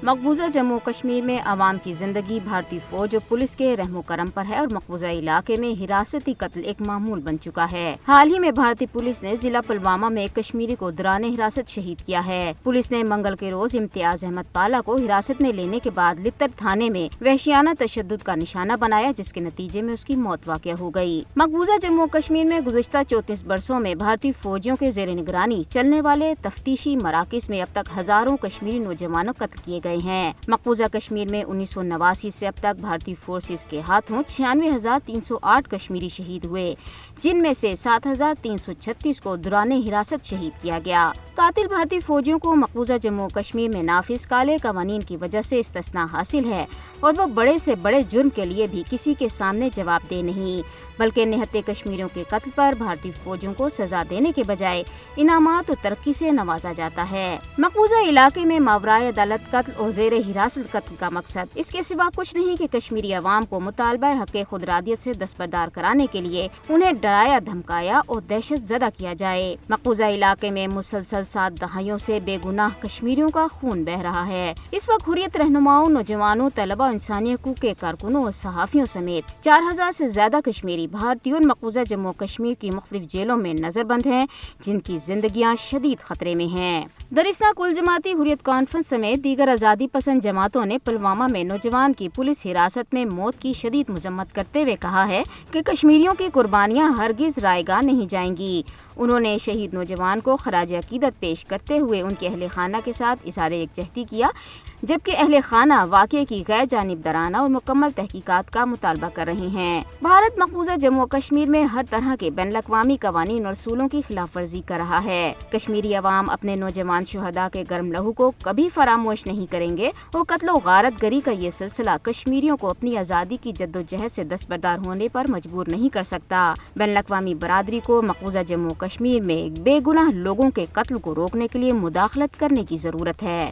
مقبوضہ جموں کشمیر میں عوام کی زندگی بھارتی فوج اور پولیس کے رحم و کرم پر ہے اور مقبوضہ علاقے میں حراستی قتل ایک معمول بن چکا ہے۔ حال ہی میں بھارتی پولیس نے ضلع پلوامہ میں ایک کشمیری کو دوران حراست شہید کیا ہے۔ پولیس نے منگل کے روز امتیاز احمد پالا کو حراست میں لینے کے بعد لتر تھانے میں وحشیانہ تشدد کا نشانہ بنایا، جس کے نتیجے میں اس کی موت واقع ہو گئی۔ مقبوضہ جموں کشمیر میں گزشتہ 34 برسوں میں بھارتی فوجیوں کے زیر نگرانی چلنے والے تفتیشی مراکز میں اب تک ہزاروں کشمیری نوجوانوں قتل کیے گئے ہیں۔ مقبوضہ کشمیر میں 1989 سے اب تک بھارتی فورسز کے ہاتھوں 96,308 کشمیری شہید ہوئے، جن میں سے 7,336 کو دوران حراست شہید کیا گیا۔ قاتل بھارتی فوجیوں کو مقبوضہ جموں کشمیر میں نافذ کالے قوانین کی وجہ سے استثناء حاصل ہے اور وہ بڑے سے بڑے جرم کے لیے بھی کسی کے سامنے جواب دہ نہیں، بلکہ نہتے کشمیریوں کے قتل پر بھارتی فوجیوں کو سزا دینے کے بجائے انعامات اور ترقی سے نوازا جاتا ہے۔ مقبوضہ علاقے میں ماورائے عدالت قتل اور زیر حراست قتل کا مقصد اس کے سوا کچھ نہیں کہ کشمیری عوام کو مطالبہ حق خودارادیت سے دستبردار کرانے کے لیے انہیں ڈرایا دھمکایا اور دہشت زدہ کیا جائے۔ مقبوضہ علاقے میں مسلسل 7 دہائیوں سے بے گناہ کشمیریوں کا خون بہہ رہا ہے۔ اس وقت حریت رہنماؤں، نوجوانوں، طلباء، انسانی حقوق کے کارکنوں اور صحافیوں سمیت 4,000 سے زیادہ کشمیری بھارتیوں مقبوضہ جموں کشمیر کی مختلف جیلوں میں نظر بند ہیں، جن کی زندگیاں شدید خطرے میں ہیں۔ دراصل کل جماعتی حریت کانفرنس سمیت دیگر آزادی پسند جماعتوں نے پلوامہ میں نوجوان کی پولیس حراست میں موت کی شدید مذمت کرتے ہوئے کہا ہے کہ کشمیریوں کی قربانیاں ہرگز رائے گاہ نہیں جائیں گی۔ انہوں نے شہید نوجوان کو خراج عقیدت پیش کرتے ہوئے ان کے اہل خانہ کے ساتھ اظہار یکجہتی کیا، جبکہ اہل خانہ واقعے کی غیر جانبدارانہ اور مکمل تحقیقات کا مطالبہ کر رہے ہیں۔ بھارت مقبوضہ جموں و کشمیر میں ہر طرح کے بین الاقوامی قوانین اور اصولوں کی خلاف ورزی کر رہا ہے۔ کشمیری عوام اپنے نوجوان شہداء کے گرم لہو کو کبھی فراموش نہیں کریں گے اور قتل و غارت گری کا یہ سلسلہ کشمیریوں کو اپنی آزادی کی جدوجہد سے دستبردار ہونے پر مجبور نہیں کر سکتا۔ بین الاقوامی برادری کو مقبوضہ جموں کشمیر میں بے گناہ لوگوں کے قتل کو روکنے کے لیے مداخلت کرنے کی ضرورت ہے۔